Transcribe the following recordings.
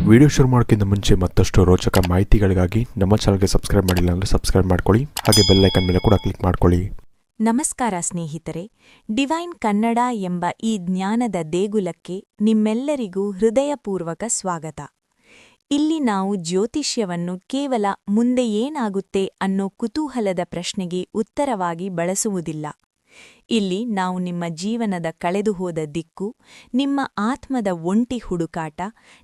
Video ಶುರು ಮಾಡೋಕ್ಕಿಂತ ಮುಂಚೆ ಮತ್ತಷ್ಟು ರೋಚಕ ಮಾಹಿತಿಗಳಿಗಾಗಿ ನಮ್ಮ ಚಾನಲ್ಗೆ ಸಬ್ಸ್ಕ್ರೈಬ್ ಮಾಡಿಲ್ಲ ಅಂದರೆ ಸಬ್ಸ್ಕ್ರೈಬ್ ಮಾಡ್ಕೊಳ್ಳಿ, ಹಾಗೆ ಬೆಲ್ ಐಕನ್ ಮೇಲೆ ಕೂಡ ಕ್ಲಿಕ್ ಮಾಡ್ಕೊಳ್ಳಿ. ನಮಸ್ಕಾರ ಸ್ನೇಹಿತರೆ, ಡಿವೈನ್ ಕನ್ನಡ ಎಂಬ ಈ ಜ್ಞಾನದ ದೇಗುಲಕ್ಕೆ ನಿಮ್ಮೆಲ್ಲರಿಗೂ ಹೃದಯಪೂರ್ವಕ ಸ್ವಾಗತ. ಇಲ್ಲಿ ನಾವು ಜ್ಯೋತಿಷ್ಯವನ್ನು ಕೇವಲ ಮುಂದೆ ಏನಾಗುತ್ತೆ ಅನ್ನೋ ಕುತೂಹಲದ ಪ್ರಶ್ನೆಗೆ ಉತ್ತರವಾಗಿ ಬಳಸುವುದಿಲ್ಲ. ಇಲ್ಲಿ ನಾವು ನಿಮ್ಮ ಜೀವನದ ಕಳೆದುಹೋದ ದಿಕ್ಕು, ನಿಮ್ಮ ಆತ್ಮದ ಒಂಟಿ ಹುಡುಕಾಟ,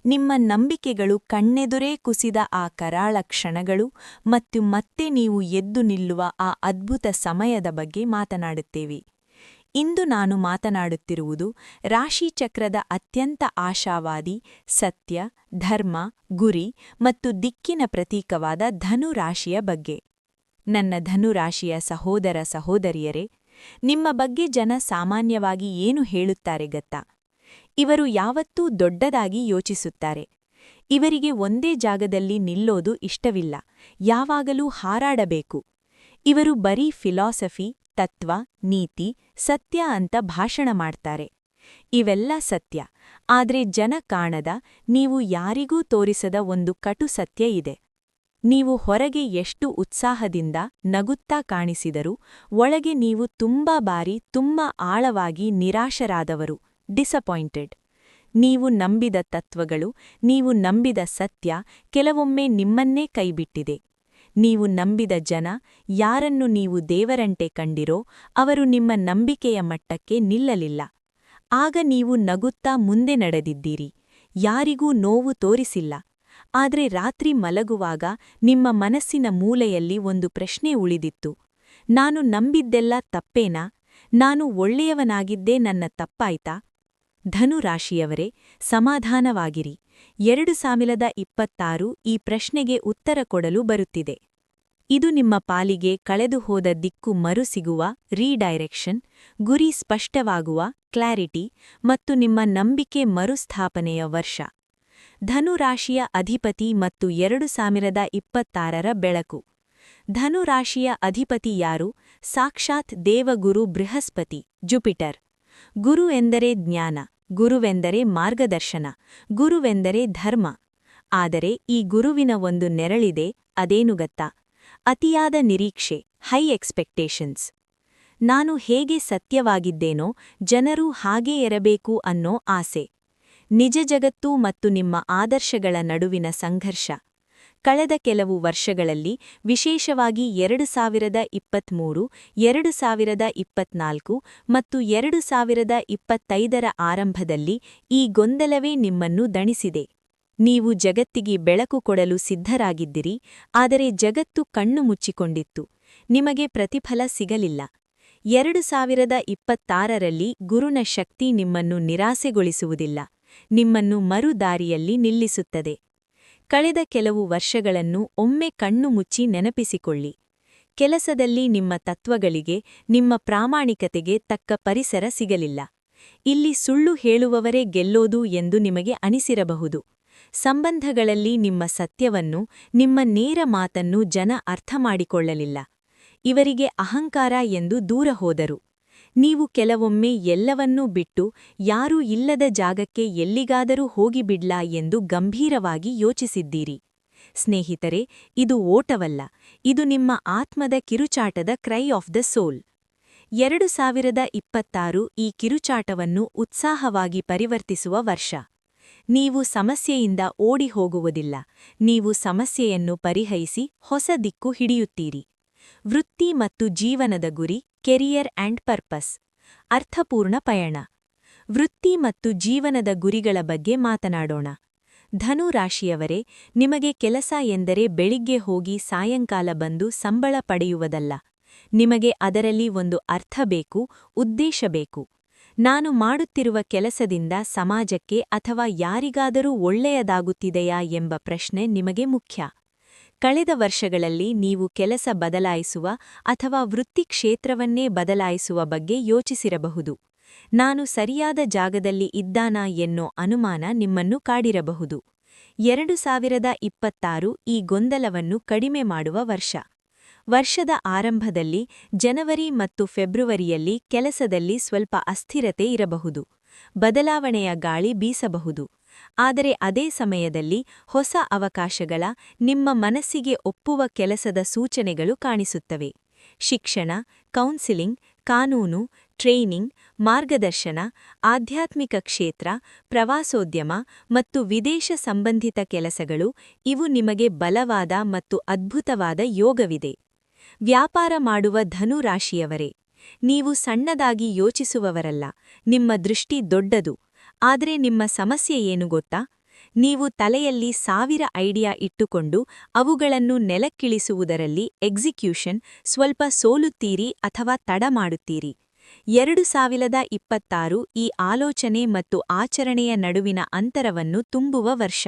ನಿಮ್ಮ ನಂಬಿಕೆಗಳು ಕಣ್ಣೆದುರೇ ಕುಸಿದ ಆ ಕರಾಳ ಕ್ಷಣಗಳು ಮತ್ತು ಮತ್ತೆ ನೀವು ಎದ್ದು ನಿಲ್ಲುವ ಆ ಅದ್ಭುತ ಸಮಯದ ಬಗ್ಗೆ ಮಾತನಾಡುತ್ತೇವೆ. ಇಂದು ನಾನು ಮಾತನಾಡುತ್ತಿರುವುದು ರಾಶಿಚಕ್ರದ ಅತ್ಯಂತ ಆಶಾವಾದಿ, ಸತ್ಯ, ಧರ್ಮ, ಗುರಿ ಮತ್ತು ದಿಕ್ಕಿನ ಪ್ರತೀಕವಾದ ಧನು ರಾಶಿಯ ಬಗ್ಗೆ. ನನ್ನ ಧನುರಾಶಿಯ ಸಹೋದರ ಸಹೋದರಿಯರೇ, ನಿಮ್ಮ ಬಗ್ಗೆ ಜನ ಸಾಮಾನ್ಯವಾಗಿ ಏನು ಹೇಳುತ್ತಾರೆ ಗೊತ್ತಾ? ಇವರು ಯಾವತ್ತೂ ದೊಡ್ಡದಾಗಿ ಯೋಚಿಸುತ್ತಾರೆ. ಇವರಿಗೆ ಒಂದೇ ಜಾಗದಲ್ಲಿ ನಿಲ್ಲೋದು ಇಷ್ಟವಿಲ್ಲ, ಯಾವಾಗಲೂ ಹಾರಾಡಬೇಕು. ಇವರು ಬರೀ ಫಿಲಾಸಫಿ, ತತ್ವ, ನೀತಿ, ಸತ್ಯ ಅಂತ ಭಾಷಣ ಮಾಡ್ತಾರೆ. ಇವೆಲ್ಲ ಸತ್ಯ, ಆದ್ರೆ ಜನ ಕಾಣದ, ನೀವು ಯಾರಿಗೂ ತೋರಿಸದ ಒಂದು ಕಟು ಸತ್ಯ ಇದೆ. ನೀವು ಹೊರಗೆ ಎಷ್ಟು ಉತ್ಸಾಹದಿಂದ ನಗುತ್ತಾ ಕಾಣಿಸಿದರೂ ಒಳಗೆ ನೀವು ತುಂಬಾ ಬಾರಿ ತುಂಬಾ ಆಳವಾಗಿ ನಿರಾಶರಾದವರು, ಡಿಸಪಾಯಿಂಟೆಡ್. ನೀವು ನಂಬಿದ ತತ್ವಗಳು, ನೀವು ನಂಬಿದ ಸತ್ಯ ಕೆಲವೊಮ್ಮೆ ನಿಮ್ಮನ್ನೇ ಕೈಬಿಟ್ಟಿದೆ. ನೀವು ನಂಬಿದ ಜನ, ಯಾರನ್ನು ನೀವು ದೇವರಂತೆ ಕಂಡಿರೋ, ಅವರು ನಿಮ್ಮ ನಂಬಿಕೆಯ ಮಟ್ಟಕ್ಕೆ ನಿಲ್ಲಲಿಲ್ಲ. ಆಗ ನೀವು ನಗುತ್ತಾ ಮುಂದೆ ನಡೆದಿದ್ದೀರಿ, ಯಾರಿಗೂ ನೋವು ತೋರಿಸಿಲ್ಲ. ಆದ್ರೆ ರಾತ್ರಿ ಮಲಗುವಾಗ ನಿಮ್ಮ ಮನಸ್ಸಿನ ಮೂಲೆಯಲ್ಲಿ ಒಂದು ಪ್ರಶ್ನೆ ಉಳಿದಿತ್ತು: ನಾನು ನಂಬಿದ್ದೆಲ್ಲ ತಪ್ಪೇನಾ? ನಾನು ಒಳ್ಳೆಯವನಾಗಿದ್ದೇ ನನ್ನ ತಪ್ಪಾಯ್ತಾ? ಧನುರಾಶಿಯವರೇ, ಸಮಾಧಾನವಾಗಿರಿ. 2026 ಈ ಪ್ರಶ್ನೆಗೆ ಉತ್ತರ ಕೊಡಲು ಬರುತ್ತಿದೆ. ಇದು ನಿಮ್ಮ ಪಾಲಿಗೆ ಕಳೆದುಹೋದ ದಿಕ್ಕು ಮರುಸಿಗುವ ರೀಡೈರೆಕ್ಷನ್, ಗುರಿ ಸ್ಪಷ್ಟವಾಗುವ ಕ್ಲಾರಿಟಿ ಮತ್ತು ನಿಮ್ಮ ನಂಬಿಕೆ ಮರುಸ್ಥಾಪನೆಯ ವರ್ಷ. ಧನುರಾಶಿಯ ಅಧಿಪತಿ ಮತ್ತು 2026 ಬೆಳಕು. ಧನುರಾಶಿಯ ಅಧಿಪತಿ ಯಾರು? ಸಾಕ್ಷಾತ್ ದೇವಗುರು ಬೃಹಸ್ಪತಿ, ಜುಪಿಟರ್. ಗುರು ಎಂದರೆ ಜ್ಞಾನ, ಗುರುವೆಂದರೆ ಮಾರ್ಗದರ್ಶನ, ಗುರುವೆಂದರೆ ಧರ್ಮ. ಆದರೆ ಈ ಗುರುವಿನ ಒಂದು ನೆರಳಿದೆ, ಅದೇನು ಗೊತ್ತಾ? ಅತಿಯಾದ ನಿರೀಕ್ಷೆ, ಹೈ ಎಕ್ಸ್ಪೆಕ್ಟೇಷನ್ಸ್. ನಾನು ಹೇಗೆ ಸತ್ಯವಾಗಿದ್ದೇನೋ ಜನರೂ ಹಾಗೇ ಇರಬೇಕು ಅನ್ನೋ ಆಸೆ. ನಿಜ ಜಗತ್ತು ಮತ್ತು ನಿಮ್ಮ ಆದರ್ಶಗಳ ನಡುವಿನ ಸಂಘರ್ಷ. ಕಳೆದ ಕೆಲವು ವರ್ಷಗಳಲ್ಲಿ, ವಿಶೇಷವಾಗಿ 2023, 2024 ಮತ್ತು 2025 ಆರಂಭದಲ್ಲಿ ಈ ಗೊಂದಲವೇ ನಿಮ್ಮನ್ನು ದಣಿಸಿದೆ. ನೀವು ಜಗತ್ತಿಗೆ ಬೆಳಕು ಕೊಡಲು ಸಿದ್ಧರಾಗಿದ್ದಿರಿ, ಆದರೆ ಜಗತ್ತು ಕಣ್ಣು ಮುಚ್ಚಿಕೊಂಡಿತ್ತು, ನಿಮಗೆ ಪ್ರತಿಫಲ ಸಿಗಲಿಲ್ಲ. 2026ರಲ್ಲಿ ಗುರುನ ಶಕ್ತಿ ನಿಮ್ಮನ್ನು ನಿರಾಸೆಗೊಳಿಸುವುದಿಲ್ಲ, ನಿಮ್ಮನ್ನು ಮರುದಾರಿಯಲ್ಲಿ ನಿಲ್ಲಿಸುತ್ತದೆ. ಕಳೆದ ಕೆಲವು ವರ್ಷಗಳನ್ನು ಒಮ್ಮೆ ಕಣ್ಣು ಮುಚ್ಚಿ ನೆನಪಿಸಿಕೊಳ್ಳಿ. ಕೆಲಸದಲ್ಲಿ ನಿಮ್ಮ ತತ್ವಗಳಿಗೆ, ನಿಮ್ಮ ಪ್ರಾಮಾಣಿಕತೆಗೆ ತಕ್ಕ ಪರಿಸರ ಸಿಗಲಿಲ್ಲ. ಇಲ್ಲಿ ಸುಳ್ಳು ಹೇಳುವವರೇ ಗೆಲ್ಲೋದು ಎಂದು ನಿಮಗೆ ಅನಿಸಿರಬಹುದು. ಸಂಬಂಧಗಳಲ್ಲಿ ನಿಮ್ಮ ಸತ್ಯವನ್ನು, ನಿಮ್ಮ ನೇರ ಮಾತನ್ನು ಜನ ಅರ್ಥಮಾಡಿಕೊಳ್ಳಲಿಲ್ಲ. ಇವರಿಗೆ ಅಹಂಕಾರ ಎಂದು ದೂರ ಹೋದರು. ನೀವು ಕೆಲವೊಮ್ಮೆ ಎಲ್ಲವನ್ನೂ ಬಿಟ್ಟು ಯಾರೂ ಇಲ್ಲದ ಜಾಗಕ್ಕೆ ಎಲ್ಲಿಗಾದರೂ ಹೋಗಿಬಿಡ್ಲಾ ಎಂದು ಗಂಭೀರವಾಗಿ ಯೋಚಿಸಿದ್ದೀರಿ. ಸ್ನೇಹಿತರೆ, ಇದು ಓಟವಲ್ಲ, ಇದು ನಿಮ್ಮ ಆತ್ಮದ ಕಿರುಚಾಟದ ಕ್ರೈ ಆಫ್ ದ ಸೋಲ್. 2026 ಈ ಕಿರುಚಾಟವನ್ನು ಉತ್ಸಾಹವಾಗಿ ಪರಿವರ್ತಿಸುವ ವರ್ಷ. ನೀವು ಸಮಸ್ಯೆಯಿಂದ ಓಡಿ ಹೋಗುವುದಿಲ್ಲ, ನೀವು ಸಮಸ್ಯೆಯನ್ನು ಪರಿಹರಿಸಿ ಹೊಸ ದಿಕ್ಕು ಹಿಡಿಯುತ್ತೀರಿ. ವೃತ್ತಿ ಮತ್ತು ಜೀವನದ ಗುರಿ, ಕೆರಿಯರ್ ಆ್ಯಂಡ್ ಪರ್ಪಸ್. ಅರ್ಥಪೂರ್ಣ ಪಯಣ. ವೃತ್ತಿ ಮತ್ತು ಜೀವನದ ಗುರಿಗಳ ಬಗ್ಗೆ ಮಾತನಾಡೋಣ. ಧನು ರಾಶಿಯವರೇ, ನಿಮಗೆ ಕೆಲಸ ಎಂದರೆ ಬೆಳಿಗ್ಗೆ ಹೋಗಿ ಸಾಯಂಕಾಲ ಬಂದು ಸಂಬಳ ಪಡೆಯುವುದಲ್ಲ. ನಿಮಗೆ ಅದರಲ್ಲಿ ಒಂದು ಅರ್ಥ ಬೇಕು, ಉದ್ದೇಶ ಬೇಕು. ನಾನು ಮಾಡುತ್ತಿರುವ ಕೆಲಸದಿಂದ ಸಮಾಜಕ್ಕೆ ಅಥವಾ ಯಾರಿಗಾದರೂ ಒಳ್ಳೆಯದಾಗುತ್ತಿದೆಯಾ ಎಂಬ ಪ್ರಶ್ನೆ ನಿಮಗೆ ಮುಖ್ಯ. ಕಳೆದ ವರ್ಷಗಳಲ್ಲಿ ನೀವು ಕೆಲಸ ಬದಲಾಯಿಸುವ ಅಥವಾ ವೃತ್ತಿ ಕ್ಷೇತ್ರವನ್ನೇ ಬದಲಾಯಿಸುವ ಬಗ್ಗೆ ಯೋಚಿಸಿರಬಹುದು. ನಾನು ಸರಿಯಾದ ಜಾಗದಲ್ಲಿ ಇದ್ದಾನಾ ಎನ್ನೋ ಅನುಮಾನ ನಿಮ್ಮನ್ನು ಕಾಡಿರಬಹುದು. 2026 ಈ ಗೊಂದಲವನ್ನು ಕಡಿಮೆ ಮಾಡುವ ವರ್ಷ. ವರ್ಷದ ಆರಂಭದಲ್ಲಿ ಜನವರಿ ಮತ್ತು ಫೆಬ್ರವರಿಯಲ್ಲಿ ಕೆಲಸದಲ್ಲಿ ಸ್ವಲ್ಪ ಅಸ್ಥಿರತೆ ಇರಬಹುದು. ಬದಲಾವಣೆಯ ಗಾಳಿ ಬೀಸಬಹುದು. ಆದರೆ ಅದೇ ಸಮಯದಲ್ಲಿ ಹೊಸ ಅವಕಾಶಗಳ ನಿಮ್ಮ ಮನಸ್ಸಿಗೆ ಒಪ್ಪುವ ಕೆಲಸದ ಸೂಚನೆಗಳು ಕಾಣಿಸುತ್ತವೆ. ಶಿಕ್ಷಣ, ಕೌನ್ಸಿಲಿಂಗ್, ಕಾನೂನು, ಟ್ರೈನಿಂಗ್, ಮಾರ್ಗದರ್ಶನ, ಆಧ್ಯಾತ್ಮಿಕ ಕ್ಷೇತ್ರ, ಪ್ರವಾಸೋದ್ಯಮ ಮತ್ತು ವಿದೇಶ ಸಂಬಂಧಿತ ಕೆಲಸಗಳು ಇವು ನಿಮಗೆ ಬಲವಾದ ಮತ್ತು ಅದ್ಭುತವಾದ ಯೋಗವಿದೆ. ವ್ಯಾಪಾರ ಮಾಡುವ ಧನು ರಾಶಿಯವರೇ, ನೀವು ಸಣ್ಣದಾಗಿ ಯೋಚಿಸುವವರಲ್ಲ, ನಿಮ್ಮ ದೃಷ್ಟಿ ದೊಡ್ಡದು. ಆದರೆ ನಿಮ್ಮ ಸಮಸ್ಯೆ ಏನು ಗೊತ್ತಾ? ನೀವು ತಲೆಯಲ್ಲಿ 1000 ಐಡಿಯಾ ಇಟ್ಟುಕೊಂಡು ಅವುಗಳನ್ನು ನೆಲಕ್ಕಿಳಿಸುವುದರಲ್ಲಿ ಎಕ್ಸಿಕ್ಯೂಷನ್ ಸ್ವಲ್ಪ ಸೋಲುತ್ತೀರಿ ಅಥವಾ ತಡ ಮಾಡುತ್ತೀರಿ. 2026 ಈ ಆಲೋಚನೆ ಮತ್ತು ಆಚರಣೆಯ ನಡುವಿನ ಅಂತರವನ್ನು ತುಂಬುವ ವರ್ಷ.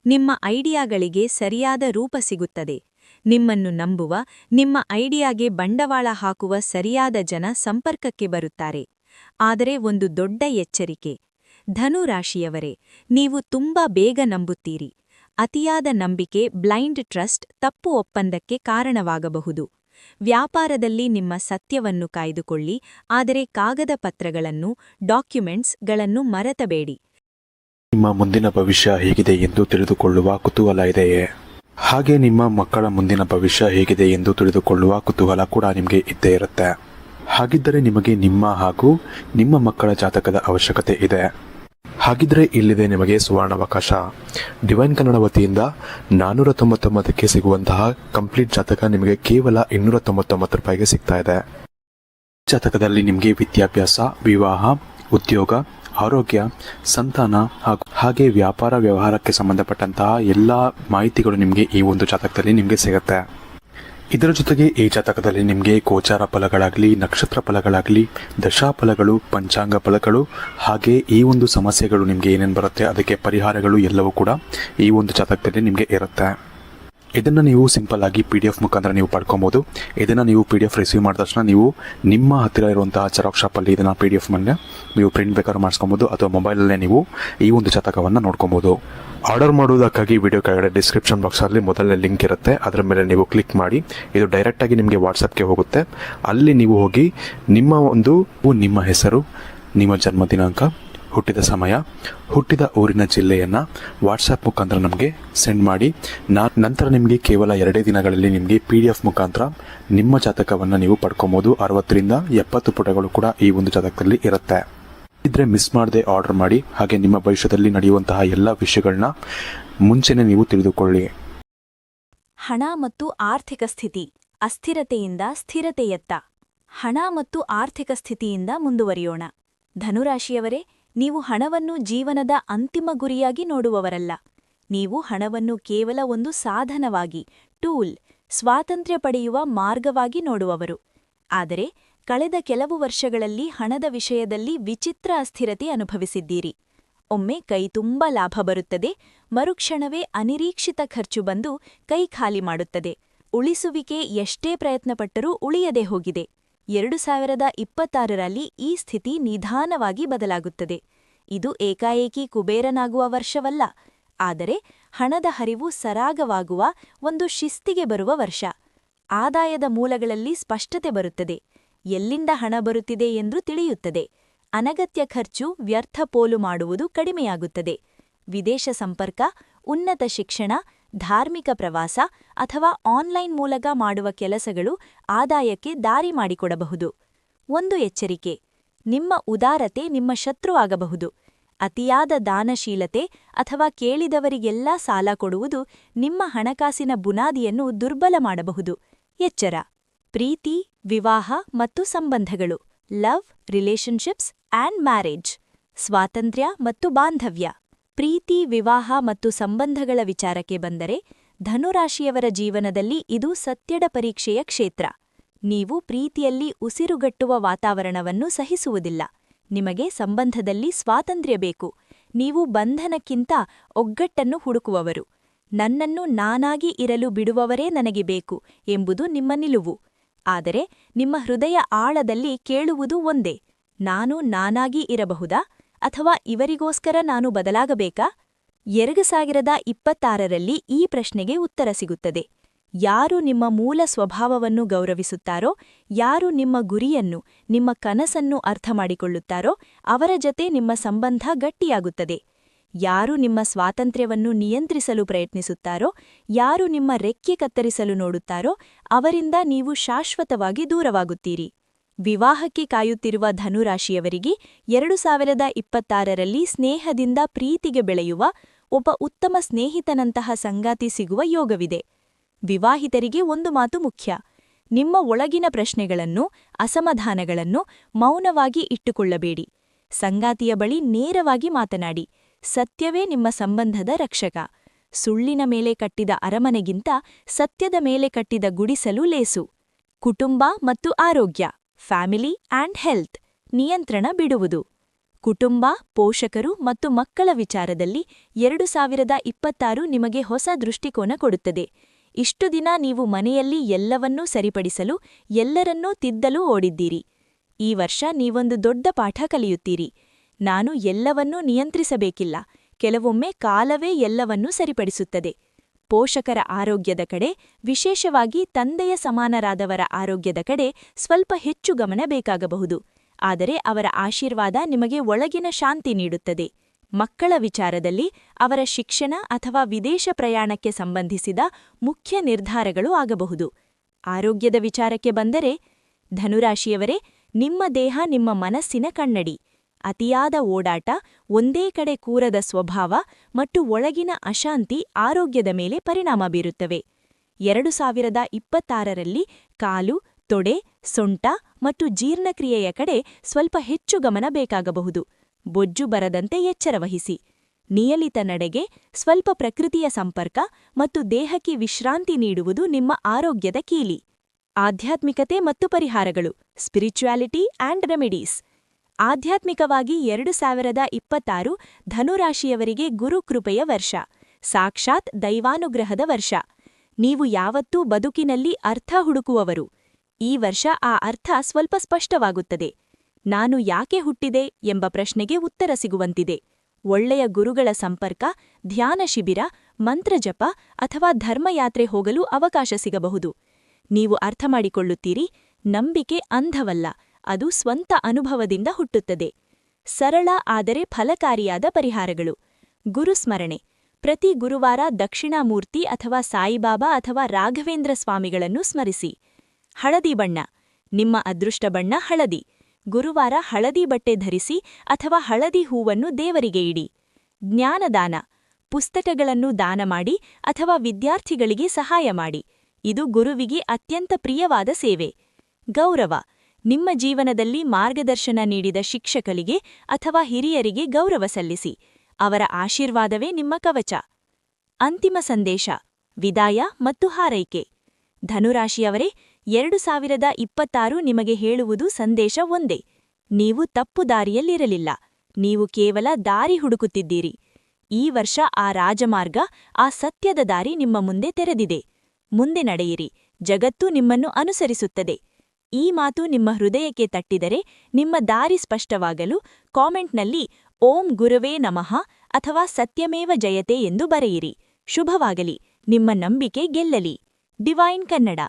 ನಿಮ್ಮ ಐಡಿಯಾಗಳಿಗೆ ಸರಿಯಾದ ರೂಪ ಸಿಗುತ್ತದೆ. ನಿಮ್ಮನ್ನು ನಂಬುವ, ನಿಮ್ಮ ಐಡಿಯಾಗೆ ಬಂಡವಾಳ ಹಾಕುವ ಸರಿಯಾದ ಜನ ಸಂಪರ್ಕಕ್ಕೆ ಬರುತ್ತಾರೆ. ಆದರೆ ಒಂದು ದೊಡ್ಡ ಎಚ್ಚರಿಕೆ. ಧನು ರಾಶಿಯವರೇ, ನೀವು ತುಂಬಾ ಬೇಗ ನಂಬುತ್ತೀರಿ. ಅತಿಯಾದ ನಂಬಿಕೆ, ಬ್ಲೈಂಡ್ ಟ್ರಸ್ಟ್, ತಪ್ಪು ಒಪ್ಪಂದಕ್ಕೆ ಕಾರಣವಾಗಬಹುದು. ವ್ಯಾಪಾರದಲ್ಲಿ ನಿಮ್ಮ ಸತ್ಯವನ್ನು ಕಾಯ್ದುಕೊಳ್ಳಿ, ಆದರೆ ಕಾಗದ ಪತ್ರಗಳನ್ನು, ಡಾಕ್ಯುಮೆಂಟ್ಸ್ಗಳನ್ನು ಮರೆತಬೇಡಿ. ನಿಮ್ಮ ಮುಂದಿನ ಭವಿಷ್ಯ ಹೇಗಿದೆ ಎಂದು ತಿಳಿದುಕೊಳ್ಳುವ ಕುತೂಹಲ ಇದೆಯೇ? ಹಾಗೆ ನಿಮ್ಮ ಮಕ್ಕಳ ಮುಂದಿನ ಭವಿಷ್ಯ ಹೇಗಿದೆ ಎಂದು ತಿಳಿದುಕೊಳ್ಳುವ ಕುತೂಹಲ ಕೂಡ ನಿಮಗೆ ಇದ್ದೇ ಇರುತ್ತೆ. ಹಾಗಿದ್ದರೆ ನಿಮಗೆ ನಿಮ್ಮ ಹಾಗೂ ನಿಮ್ಮ ಮಕ್ಕಳ ಜಾತಕದ ಅವಶ್ಯಕತೆ ಇದೆ. ಹಾಗಿದ್ರೆ ಇಲ್ಲಿದೆ ನಿಮಗೆ ಸುವರ್ಣಾವಕಾಶ. ಡಿವೈನ್ ಕನ್ನಡ ವತಿಯಿಂದ 499ಕ್ಕೆ ಸಿಗುವಂತಹ ಕಂಪ್ಲೀಟ್ ಜಾತಕ ನಿಮಗೆ ಕೇವಲ 299 ರೂಪಾಯಿಗೆ ಸಿಗ್ತಾ ಇದೆ. ಜಾತಕದಲ್ಲಿ ನಿಮಗೆ ವಿದ್ಯಾಭ್ಯಾಸ, ವಿವಾಹ, ಉದ್ಯೋಗ, ಆರೋಗ್ಯ, ಸಂತಾನ ಹಾಗೆ ವ್ಯಾಪಾರ ವ್ಯವಹಾರಕ್ಕೆ ಸಂಬಂಧಪಟ್ಟಂತಹ ಎಲ್ಲ ಮಾಹಿತಿಗಳು ನಿಮಗೆ ಈ ಒಂದು ಜಾತಕದಲ್ಲಿ ನಿಮಗೆ ಸಿಗುತ್ತೆ. ಇದರ ಜೊತೆಗೆ ಈ ಜಾತಕದಲ್ಲಿ ನಿಮಗೆ ಗೋಚಾರ ಫಲಗಳಾಗಲಿ, ನಕ್ಷತ್ರ ಫಲಗಳಾಗಲಿ, ದಶಾಫಲಗಳು, ಪಂಚಾಂಗ ಫಲಗಳು ಹಾಗೆ ಈ ಒಂದು ಸಮಸ್ಯೆಗಳು ನಿಮಗೆ ಏನೇನು ಬರುತ್ತೆ ಅದಕ್ಕೆ ಪರಿಹಾರಗಳು ಎಲ್ಲವೂ ಕೂಡ ಈ ಒಂದು ಜಾತಕದಲ್ಲಿ ನಿಮಗೆ ಇರುತ್ತೆ. ಇದನ್ನು ನೀವು ಸಿಂಪಲ್ ಆಗಿ PDF ಮುಖಾಂತರ ನೀವು ಪಡ್ಕೊಬೋದು. ಇದನ್ನು ನೀವು PDF ರಿಸೀವ್ ಮಾಡಿದ ತಕ್ಷಣ ನೀವು ನಿಮ್ಮ ಹತ್ತಿರ ಇರುವಂತಹ ಜೆರಾಕ್ಸ್ ಶಾಪಲ್ಲಿ ಇದನ್ನು PDF ಮೇಲೆ ನೀವು ಪ್ರಿಂಟ್ ಬೇಕಾದ್ರೂ ಮಾಡಿಸ್ಕೊಬೋದು ಅಥವಾ ಮೊಬೈಲಲ್ಲೇ ನೀವು ಈ ಒಂದು ಜಾತಕವನ್ನು ನೋಡ್ಕೊಬೋದು. ಆರ್ಡರ್ ಮಾಡುವುದಕ್ಕಾಗಿ ವಿಡಿಯೋ ಕೆಳಗಡೆ ಡಿಸ್ಕ್ರಿಪ್ಷನ್ ಬಾಕ್ಸಲ್ಲಿ ಮೊದಲನೇ ಲಿಂಕ್ ಇರುತ್ತೆ, ಅದರ ಮೇಲೆ ನೀವು ಕ್ಲಿಕ್ ಮಾಡಿ. ಇದು ಡೈರೆಕ್ಟಾಗಿ ನಿಮಗೆ ವಾಟ್ಸಪ್ಗೆ ಹೋಗುತ್ತೆ. ಅಲ್ಲಿ ನೀವು ಹೋಗಿ ನಿಮ್ಮ ಹೆಸರು, ನಿಮ್ಮ ಜನ್ಮ ದಿನಾಂಕ, ಹುಟ್ಟಿದ ಸಮಯ, ಹುಟ್ಟಿದ ಊರಿನ ಜಿಲ್ಲೆಯನ್ನು ವಾಟ್ಸಪ್ ಮುಖಾಂತರ ನಮಗೆ ಸೆಂಡ್ ಮಾಡಿ. ನಂತರ ನಿಮಗೆ ಕೇವಲ 2 ದಿನಗಳಲ್ಲಿ ನಿಮಗೆ PDF ಮುಖಾಂತರ ನಿಮ್ಮ ಜಾತಕವನ್ನು ನೀವು ಪಡ್ಕೊಬೋದು. 60ರಿಂದ 70 ಪುಟಗಳು ಕೂಡ ಈ ಒಂದು ಜಾತಕದಲ್ಲಿ ಇರುತ್ತೆ. ಇದ್ರೆ ಮಿಸ್ ಮಾಡದೆ ಆರ್ಡರ್ ಮಾಡಿ. ಹಾಗೆ ನಿಮ್ಮ ಭವಿಷ್ಯದಲ್ಲಿ ನಡೆಯುವಂತಹ ಎಲ್ಲ ವಿಷಯಗಳನ್ನ ಮುಂಚೆನೇ ನೀವು ತಿಳಿದುಕೊಳ್ಳಿ. ಹಣ ಮತ್ತು ಆರ್ಥಿಕ ಸ್ಥಿತಿ. ಅಸ್ಥಿರತೆಯಿಂದ ಸ್ಥಿರತೆಯತ್ತ. ಹಣ ಮತ್ತು ಆರ್ಥಿಕ ಸ್ಥಿತಿಯಿಂದ ಮುಂದುವರಿಯೋಣ. ಧನುರಾಶಿಯವರೇ, ನೀವು ಹಣವನ್ನು ಜೀವನದ ಅಂತಿಮ ಗುರಿಯಾಗಿ ನೋಡುವವರಲ್ಲ. ನೀವು ಹಣವನ್ನು ಕೇವಲ ಒಂದು ಸಾಧನವಾಗಿ, ಟೂಲ್, ಸ್ವಾತಂತ್ರ್ಯ ಪಡೆಯುವ ಮಾರ್ಗವಾಗಿ ನೋಡುವವರು. ಆದರೆ ಕಳೆದ ಕೆಲವು ವರ್ಷಗಳಲ್ಲಿ ಹಣದ ವಿಷಯದಲ್ಲಿ ವಿಚಿತ್ರ ಅಸ್ಥಿರತೆ ಅನುಭವಿಸಿದ್ದೀರಿ. ಒಮ್ಮೆ ಕೈ ತುಂಬ ಲಾಭ ಬರುತ್ತದೆ, ಮರುಕ್ಷಣವೇ ಅನಿರೀಕ್ಷಿತ ಖರ್ಚು ಬಂದು ಕೈ ಖಾಲಿ ಮಾಡುತ್ತದೆ. ಉಳಿಸುವಿಕೆ ಎಷ್ಟೇ ಪ್ರಯತ್ನಪಟ್ಟರೂ ಉಳಿಯದೆ ಹೋಗಿದೆ. 2026ರಲ್ಲಿ ಈ ಸ್ಥಿತಿ ನಿಧಾನವಾಗಿ ಬದಲಾಗುತ್ತದೆ. ಇದು ಏಕಾಏಕಿ ಕುಬೇರನಾಗುವ ವರ್ಷವಲ್ಲ, ಆದರೆ ಹಣದ ಹರಿವು ಸರಾಗವಾಗುವ ಒಂದು ಶಿಸ್ತಿಗೆ ಬರುವ ವರ್ಷ. ಆದಾಯದ ಮೂಲಗಳಲ್ಲಿ ಸ್ಪಷ್ಟತೆ ಬರುತ್ತದೆ. ಎಲ್ಲಿಂದ ಹಣ ಬರುತ್ತಿದೆ ಎಂದು ತಿಳಿಯುತ್ತದೆ. ಅನಗತ್ಯ ಖರ್ಚು, ವ್ಯರ್ಥ ಪೋಲು ಮಾಡುವುದು ಕಡಿಮೆಯಾಗುತ್ತದೆ. ವಿದೇಶ ಸಂಪರ್ಕ, ಉನ್ನತ ಶಿಕ್ಷಣ, ಧಾರ್ಮಿಕ ಪ್ರವಾಸ ಅಥವಾ ಆನ್ಲೈನ್ ಮೂಲಕ ಮಾಡುವ ಕೆಲಸಗಳು ಆದಾಯಕ್ಕೆ ದಾರಿ ಮಾಡಿಕೊಡಬಹುದು. ಒಂದು ಎಚ್ಚರಿಕೆ: ನಿಮ್ಮ ಉದಾರತೆ ನಿಮ್ಮ ಶತ್ರುವಾಗಬಹುದು. ಅತಿಯಾದ ದಾನಶೀಲತೆ ಅಥವಾ ಕೇಳಿದವರಿಗೆಲ್ಲ ಸಾಲ ಕೊಡುವುದು ನಿಮ್ಮ ಹಣಕಾಸಿನ ಬುನಾದಿಯನ್ನು ದುರ್ಬಲ ಮಾಡಬಹುದು. ಎಚ್ಚರ: ಪ್ರೀತಿ, ವಿವಾಹ ಮತ್ತು ಸಂಬಂಧಗಳು, ಲವ್, ರಿಲೇಶನ್ಶಿಪ್ಸ್ ಆ್ಯಂಡ್ ಮ್ಯಾರೇಜ್, ಸ್ವಾತಂತ್ರ್ಯ ಮತ್ತು ಬಾಂಧವ್ಯ. ಪ್ರೀತಿ, ವಿವಾಹ ಮತ್ತು ಸಂಬಂಧಗಳ ವಿಚಾರಕ್ಕೆ ಬಂದರೆ, ಧನುರಾಶಿಯವರ ಜೀವನದಲ್ಲಿ ಇದು ಸತ್ಯದ ಪರೀಕ್ಷೆಯ ಕ್ಷೇತ್ರ. ನೀವು ಪ್ರೀತಿಯಲ್ಲಿ ಉಸಿರುಗಟ್ಟುವ ವಾತಾವರಣವನ್ನು ಸಹಿಸುವುದಿಲ್ಲ. ನಿಮಗೆ ಸಂಬಂಧದಲ್ಲಿ ಸ್ವಾತಂತ್ರ್ಯ ಬೇಕು. ನೀವು ಬಂಧನಕ್ಕಿಂತ ಒಗ್ಗಟ್ಟನ್ನು ಹುಡುಕುವವರು. ನನ್ನನ್ನು ನಾನಾಗಿ ಇರಲು ಬಿಡುವವರೇ ನನಗೆ ಬೇಕು ಎಂಬುದು ನಿಮ್ಮ ನಿಲುವು. ಆದರೆ ನಿಮ್ಮ ಹೃದಯ ಆಳದಲ್ಲಿ ಕೇಳುವುದು ಒಂದೇ: ನಾನು ನಾನಾಗಿ ಇರಬಹುದಾ ಅಥವಾ ಇವರಿಗೋಸ್ಕರ ನಾನು ಬದಲಾಗಬೇಕಾ? 2026ರಲ್ಲಿ ಈ ಪ್ರಶ್ನೆಗೆ ಉತ್ತರ ಸಿಗುತ್ತದೆ. ಯಾರು ನಿಮ್ಮ ಮೂಲ ಸ್ವಭಾವವನ್ನು ಗೌರವಿಸುತ್ತಾರೋ, ಯಾರು ನಿಮ್ಮ ಗುರಿಯನ್ನು, ನಿಮ್ಮ ಕನಸನ್ನು ಅರ್ಥಮಾಡಿಕೊಳ್ಳುತ್ತಾರೋ ಅವರ ಜತೆ ನಿಮ್ಮ ಸಂಬಂಧ ಗಟ್ಟಿಯಾಗುತ್ತದೆ. ಯಾರು ನಿಮ್ಮ ಸ್ವಾತಂತ್ರ್ಯವನ್ನು ನಿಯಂತ್ರಿಸಲು ಪ್ರಯತ್ನಿಸುತ್ತಾರೋ, ಯಾರು ನಿಮ್ಮ ರೆಕ್ಕೆ ಕತ್ತರಿಸಲು ನೋಡುತ್ತಾರೋ ಅವರಿಂದ ನೀವು ಶಾಶ್ವತವಾಗಿ ದೂರವಾಗುತ್ತೀರಿ. ವಿವಾಹಕ್ಕೆ ಕಾಯುತ್ತಿರುವ ಧನುರಾಶಿಯವರಿಗೆ 2026ರಲ್ಲಿ ಸ್ನೇಹದಿಂದ ಪ್ರೀತಿಗೆ ಬೆಳೆಯುವ ಒಬ್ಬ ಉತ್ತಮ ಸ್ನೇಹಿತನಂತಹ ಸಂಗಾತಿ ಸಿಗುವ ಯೋಗವಿದೆ. ವಿವಾಹಿತರಿಗೆ ಒಂದು ಮಾತು ಮುಖ್ಯ: ನಿಮ್ಮ ಒಳಗಿನ ಪ್ರಶ್ನೆಗಳನ್ನು, ಅಸಮಾಧಾನಗಳನ್ನು ಮೌನವಾಗಿ ಇಟ್ಟುಕೊಳ್ಳಬೇಡಿ. ಸಂಗಾತಿಯ ಬಳಿ ನೇರವಾಗಿ ಮಾತನಾಡಿ. ಸತ್ಯವೇ ನಿಮ್ಮ ಸಂಬಂಧದ ರಕ್ಷಕ. ಸುಳ್ಳಿನ ಮೇಲೆ ಕಟ್ಟಿದ ಅರಮನೆಗಿಂತ ಸತ್ಯದ ಮೇಲೆ ಕಟ್ಟಿದ ಗುಡಿಸಲು ಲೇಸು. ಕುಟುಂಬ ಮತ್ತು ಆರೋಗ್ಯ, ಫ್ಯಾಮಿಲಿ ಆ್ಯಂಡ್ ಹೆಲ್ತ್, ನಿಯಂತ್ರಣ ಬಿಡುವುದು. ಕುಟುಂಬ, ಪೋಷಕರು ಮತ್ತು ಮಕ್ಕಳ ವಿಚಾರದಲ್ಲಿ 2026 ನಿಮಗೆ ಹೊಸ ದೃಷ್ಟಿಕೋನ ಕೊಡುತ್ತದೆ. ಇಷ್ಟು ದಿನ ನೀವು ಮನೆಯಲ್ಲಿ ಎಲ್ಲವನ್ನೂ ಸರಿಪಡಿಸಲು, ಎಲ್ಲರನ್ನೂ ತಿದ್ದಲು ಓಡಿದ್ದೀರಿ. ಈ ವರ್ಷ ನೀವೊಂದು ದೊಡ್ಡ ಪಾಠ ಕಲಿಯುತ್ತೀರಿ. ನಾನು ಎಲ್ಲವನ್ನೂ ನಿಯಂತ್ರಿಸಬೇಕಿಲ್ಲ, ಕೆಲವೊಮ್ಮೆ ಕಾಲವೇ ಎಲ್ಲವನ್ನೂ ಸರಿಪಡಿಸುತ್ತದೆ. ಪೋಷಕರ ಆರೋಗ್ಯದ ಕಡೆ, ವಿಶೇಷವಾಗಿ ತಂದೆಯ ಸಮಾನರಾದವರ ಆರೋಗ್ಯದ ಕಡೆ ಸ್ವಲ್ಪ ಹೆಚ್ಚು ಗಮನ ಬೇಕಾಗಬಹುದು. ಆದರೆ ಅವರ ಆಶೀರ್ವಾದ ನಿಮಗೆ ಒಳಗಿನ ಶಾಂತಿ ನೀಡುತ್ತದೆ. ಮಕ್ಕಳ ವಿಚಾರದಲ್ಲಿ ಅವರ ಶಿಕ್ಷಣ ಅಥವಾ ವಿದೇಶ ಪ್ರಯಾಣಕ್ಕೆ ಸಂಬಂಧಿಸಿದ ಮುಖ್ಯ ನಿರ್ಧಾರಗಳು ಆಗಬಹುದು. ಆರೋಗ್ಯದ ವಿಚಾರಕ್ಕೆ ಬಂದರೆ, ಧನುರಾಶಿಯವರೇ, ನಿಮ್ಮ ದೇಹ ನಿಮ್ಮ ಮನಸ್ಸಿನ ಕನ್ನಡಿ. ಅತಿಯಾದ ಓಡಾಟ, ಒಂದೇ ಕಡೆ ಕೂರದ ಸ್ವಭಾವ ಮತ್ತು ಒಳಗಿನ ಅಶಾಂತಿ ಆರೋಗ್ಯದ ಮೇಲೆ ಪರಿಣಾಮ ಬೀರುತ್ತವೆ. 2026ರಲ್ಲಿ ಕಾಲು, ತೊಡೆ, ಸೊಂಟ ಮತ್ತು ಜೀರ್ಣಕ್ರಿಯೆಯ ಕಡೆ ಸ್ವಲ್ಪ ಹೆಚ್ಚು ಗಮನ ಬೇಕಾಗಬಹುದು. ಬೊಜ್ಜು ಬರದಂತೆ ಎಚ್ಚರವಹಿಸಿ. ನಿಯಮಿತ ನಡೆಗೆ, ಸ್ವಲ್ಪ ಪ್ರಕೃತಿಯ ಸಂಪರ್ಕ ಮತ್ತು ದೇಹಕ್ಕೆ ವಿಶ್ರಾಂತಿ ನೀಡುವುದು ನಿಮ್ಮ ಆರೋಗ್ಯದ ಕೀಲಿ. ಆಧ್ಯಾತ್ಮಿಕತೆ ಮತ್ತು ಪರಿಹಾರಗಳು, ಸ್ಪಿರಿಚುಯಾಲಿಟಿ ಆ್ಯಂಡ್ ರೆಮಿಡೀಸ್. ಆಧ್ಯಾತ್ಮಿಕವಾಗಿ 2026 ಧನುರಾಶಿಯವರಿಗೆ ಗುರುಕೃಪೆಯ ವರ್ಷ, ಸಾಕ್ಷಾತ್ ದೈವಾನುಗ್ರಹದ ವರ್ಷ. ನೀವು ಯಾವತ್ತೂ ಬದುಕಿನಲ್ಲಿ ಅರ್ಥ ಹುಡುಕುವವರು. ಈ ವರ್ಷ ಆ ಅರ್ಥ ಸ್ವಲ್ಪ ಸ್ಪಷ್ಟವಾಗುತ್ತದೆ. ನಾನು ಯಾಕೆ ಹುಟ್ಟಿದೆ ಎಂಬ ಪ್ರಶ್ನೆಗೆ ಉತ್ತರ ಸಿಗುವಂತಿದೆ. ಒಳ್ಳೆಯ ಗುರುಗಳ ಸಂಪರ್ಕ, ಧ್ಯಾನ ಶಿಬಿರ, ಮಂತ್ರಜಪ ಅಥವಾ ಧರ್ಮಯಾತ್ರೆ ಹೋಗಲು ಅವಕಾಶ ಸಿಗಬಹುದು. ನೀವು ಅರ್ಥಮಾಡಿಕೊಳ್ಳುತ್ತೀರಿ, ನಂಬಿಕೆ ಅಂಧವಲ್ಲ, ಅದು ಸ್ವಂತ ಅನುಭವದಿಂದ ಹುಟ್ಟುತ್ತದೆ. ಸರಳ ಆದರೆ ಫಲಕಾರಿಯಾದ ಪರಿಹಾರಗಳು. ಗುರುಸ್ಮರಣೆ. ಪ್ರತಿ ಗುರುವಾರ ದಕ್ಷಿಣಾಮೂರ್ತಿ ಅಥವಾ ಸಾಯಿಬಾಬಾ ಅಥವಾ ರಾಘವೇಂದ್ರ ಸ್ವಾಮಿಗಳನ್ನು ಸ್ಮರಿಸಿ. ಹಳದಿ ಬಣ್ಣ. ನಿಮ್ಮ ಅದೃಷ್ಟ ಬಣ್ಣ ಹಳದಿ. ಗುರುವಾರ ಹಳದಿ ಬಟ್ಟೆ ಧರಿಸಿ ಅಥವಾ ಹಳದಿ ಹೂವನ್ನು ದೇವರಿಗೆ ಇಡಿ. ಜ್ಞಾನದಾನ. ಪುಸ್ತಕಗಳನ್ನು ದಾನ ಮಾಡಿ ಅಥವಾ ವಿದ್ಯಾರ್ಥಿಗಳಿಗೆ ಸಹಾಯ ಮಾಡಿ. ಇದು ಗುರುವಿಗೆ ಅತ್ಯಂತ ಪ್ರಿಯವಾದ ಸೇವೆ. ಗೌರವ. ನಿಮ್ಮ ಜೀವನದಲ್ಲಿ ಮಾರ್ಗದರ್ಶನ ನೀಡಿದ ಶಿಕ್ಷಕರಿಗೆ ಅಥವಾ ಹಿರಿಯರಿಗೆ ಗೌರವ ಸಲ್ಲಿಸಿ. ಅವರ ಆಶೀರ್ವಾದವೇ ನಿಮ್ಮ ಕವಚ. ಅಂತಿಮ ಸಂದೇಶ, ವಿದಾಯ ಮತ್ತು ಹಾರೈಕೆ. ಧನುರಾಶಿಯವರೇ, 2026 ನಿಮಗೆ ಹೇಳುವುದು ಸಂದೇಶ ಒಂದೇ: ನೀವು ತಪ್ಪು ದಾರಿಯಲ್ಲಿರಲಿಲ್ಲ, ನೀವು ಕೇವಲ ದಾರಿ ಹುಡುಕುತ್ತಿದ್ದೀರಿ. ಈ ವರ್ಷ ಆ ರಾಜಮಾರ್ಗ, ಆ ಸತ್ಯದ ದಾರಿ ನಿಮ್ಮ ಮುಂದೆ ತೆರೆದಿದೆ. ಮುಂದೆ ನಡೆಯಿರಿ, ಜಗತ್ತು ನಿಮ್ಮನ್ನು ಅನುಸರಿಸುತ್ತದೆ. ಈ ಮಾತು ನಿಮ್ಮ ಹೃದಯಕ್ಕೆ ತಟ್ಟಿದರೆ, ನಿಮ್ಮ ದಾರಿ ಸ್ಪಷ್ಟವಾಗಲು ಕಾಮೆಂಟ್ನಲ್ಲಿ ಓಂ ಗುರುವೇ ನಮಃ ಅಥವಾ ಸತ್ಯಮೇವ ಜಯತೆ ಎಂದು ಬರೆಯಿರಿ. ಶುಭವಾಗಲಿ, ನಿಮ್ಮ ನಂಬಿಕೆ ಗೆಲ್ಲಲಿ. ಡಿವೈನ್ ಕನ್ನಡ.